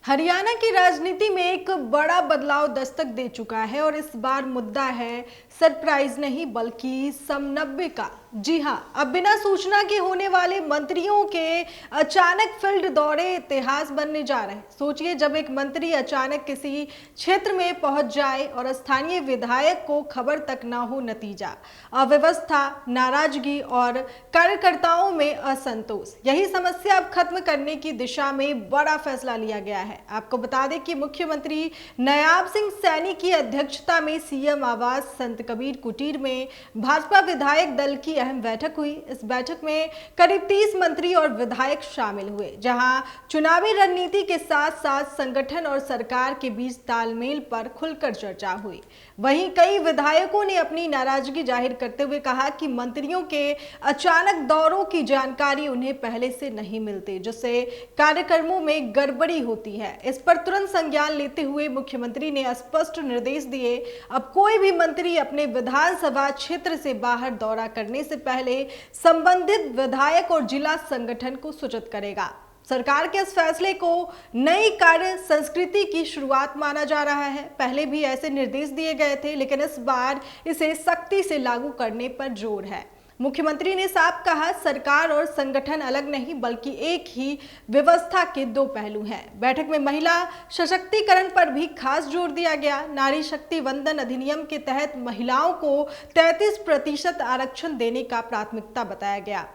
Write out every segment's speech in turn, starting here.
हरियाणा की राजनीति में एक बड़ा बदलाव दस्तक दे चुका है और इस बार मुद्दा है सरप्राइज नहीं बल्कि समनव्य का। जी हां, अब बिना सूचना के होने वाले मंत्रियों के अचानक फील्ड दौरे इतिहास बनने जा रहे हैं। सोचिए, जब एक मंत्री अचानक किसी क्षेत्र में पहुंच जाए और स्थानीय विधायक को खबर तक ना हो, नतीजा अव्यवस्था, नाराजगी और कार्यकर्ताओं में असंतोष। यही समस्या अब खत्म करने की दिशा में बड़ा फैसला लिया गया है। आपको बता दें कि मुख्यमंत्री नायाब सिंह सैनी की अध्यक्षता में सीएम आवास संत कबीर कुटीर में भाजपा विधायक दल की अहम बैठक हुई। इस बैठक में करीब 30 मंत्री और विधायक शामिल हुए, जहां चुनावी रणनीति के साथ साथ संगठन और सरकार के बीच तालमेल पर खुलकर चर्चा हुई। वहीं कई विधायकों ने अपनी नाराजगी जाहिर करते हुए कहा कि मंत्रियों के अचानक दौरों की जानकारी उन्हें पहले से नहीं मिलती, जिससे कार्यक्रमों में गड़बड़ी होती है। इस पर तुरंत संज्ञान लेते हुए मुख्यमंत्री ने स्पष्ट निर्देश दिए, अब कोई भी मंत्री अपने विधानसभा क्षेत्र से बाहर दौरा करने से पहले संबंधित विधायक और जिला संगठन को सूचित करेगा। सरकार के इस फैसले को नई कार्य संस्कृति की शुरुआत माना जा रहा है। पहले भी ऐसे निर्देश दिए गए थे, लेकिन इस बार इसे सख्ती से लागू करने पर जोर है। मुख्यमंत्री ने साफ कहा, सरकार और संगठन अलग नहीं बल्कि एक ही व्यवस्था के दो पहलू हैं। बैठक में महिला सशक्तिकरण पर भी खास जोर दिया गया। नारी शक्ति वंदन अधिनियम के तहत महिलाओं को 33% आरक्षण देने का प्राथमिकता बताया गया।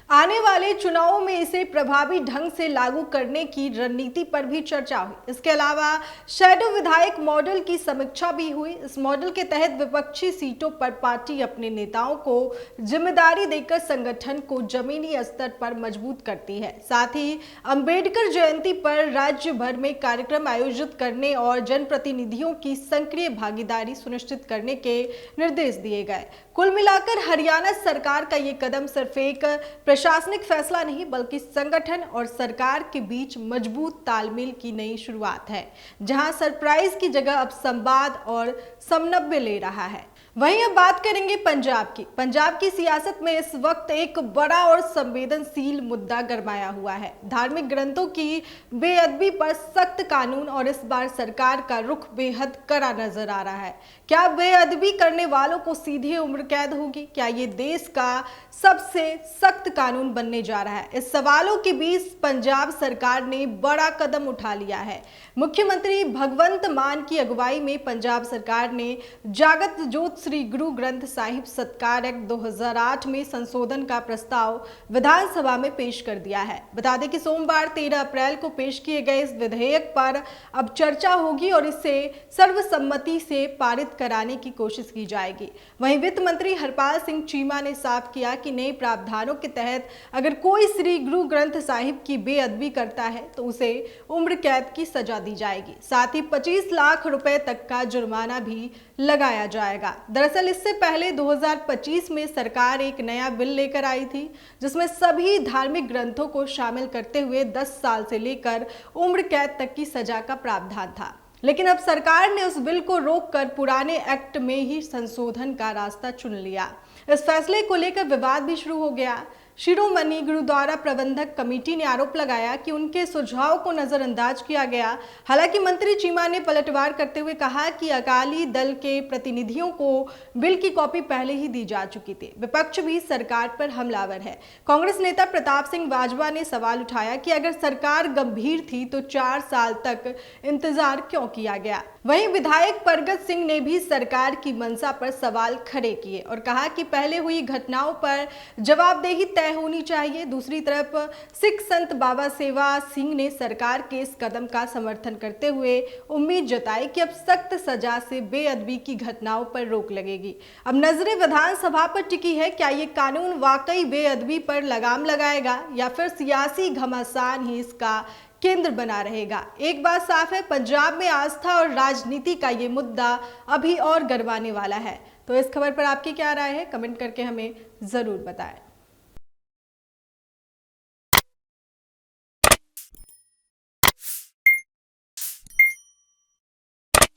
आने वाले चुनावों में इसे प्रभावी ढंग से लागू करने की रणनीति पर भी चर्चा हुई। इसके अलावा शैडो विधायक मॉडल की समीक्षा भी हुई। इस मॉडल के तहत विपक्षी सीटों पर पार्टी अपने नेताओं को जिम्मेदारी देकर संगठन को जमीनी स्तर पर मजबूत करती है। साथ ही अंबेडकर जयंती पर राज्य भर में कार्यक्रम आयोजित करने और जनप्रतिनिधियों की सक्रिय भागीदारी सुनिश्चित करने के निर्देश दिए गए। कुल मिलाकर हरियाणा सरकार का ये कदम सिर्फ एक प्रशासनिक फैसला नहीं बल्कि संगठन और सरकार के बीच मजबूत तालमेल की नई शुरुआत है, जहां सरप्राइज की जगह अब संवाद और समन्वय ले रहा है। वहीं अब बात करेंगे पंजाब की। पंजाब की सियासत में इस वक्त एक बड़ा और संवेदनशील मुद्दा गरमाया हुआ है। धार्मिक ग्रंथों की बेअदबी पर सख्त कानून और इस बार सरकार का रुख बेहद कड़ा नजर आ रहा है। क्या बेअदबी करने वालों को सीधे उम्र कैद होगी? क्या ये देश का सबसे सख्त कानून बनने जा रहा है? इस सवालों के बीच पंजाब सरकार ने बड़ा कदम उठा लिया है। मुख्यमंत्री भगवंत मान की अगुवाई में पंजाब सरकार ने जागत जोत श्री गुरु ग्रंथ साहिब सत्कार एक्ट 2008 में संशोधन का प्रस्ताव विधानसभा में पेश कर दिया है। बता दें कि सोमवार 13 अप्रैल को पेश किए गए इस विधेयक पर अब चर्चा होगी और इसे सर्वसम्मति से पारित कराने की कोशिश की जाएगी। वहीं वित्त मंत्री हरपाल सिंह चीमा ने साफ किया कि नए प्रावधानों के तहत अगर कोई श्री गुरु ग्रंथ साहिब की बेअदबी करता है तो उसे उम्र कैद की सजा दी जाएगी। साथ ही 25 लाख रुपए तक का जुर्माना भी लगाया जाएगा। दरअसल इससे पहले 2025 में सरकार एक नया बिल लेकर आई थी, जिसमें सभी धार्मिक ग्रंथों को शामिल करते हुए 10 साल से लेकर उम्र कैद तक की सजा का प्रावधान था। लेकिन अब सरकार ने उस बिल को रोककर पुराने एक्ट में ही संशोधन का रास्ता चुन लिया। इस फैसले को लेकर विवाद भी शुरू हो गया। शिरोमणि गुरुद्वारा प्रबंधक कमेटी ने आरोप लगाया कि उनके सुझाव को नजरअंदाज किया गया। हालांकि मंत्री चीमा ने पलटवार करते हुए कहा कि अकाली दल के प्रतिनिधियों को बिल की कॉपी पहले ही दी जा चुकी थी। विपक्ष भी सरकार पर हमलावर है। कांग्रेस नेता प्रताप सिंह बाजवा ने सवाल उठाया कि अगर सरकार गंभीर थी तो 4 साल तक इंतजार क्यों किया गया। वहीं विधायक परगत सिंह ने भी सरकार की मंशा पर सवाल खड़े किए और कहा कि पहले हुई घटनाओं पर जवाबदेही तय होनी चाहिए। दूसरी तरफ सिख संत बाबा सेवा सिंह ने सरकार के इस कदम का समर्थन करते हुए उम्मीद जताई कि अब सख्त सजा से बेअदबी की घटनाओं पर रोक लगेगी। अब नजरें विधानसभा पर टिकी है। क्या ये कानून वाकई बेअदबी पर लगाम लगाएगा या फिर सियासी घमासान ही इसका केंद्र बना रहेगा? एक बात साफ है, पंजाब में आस्था और राजनीति का ये मुद्दा अभी और गरमाने वाला है। तो इस खबर पर आपकी क्या राय है? कमेंट करके हमें जरूर बताएं।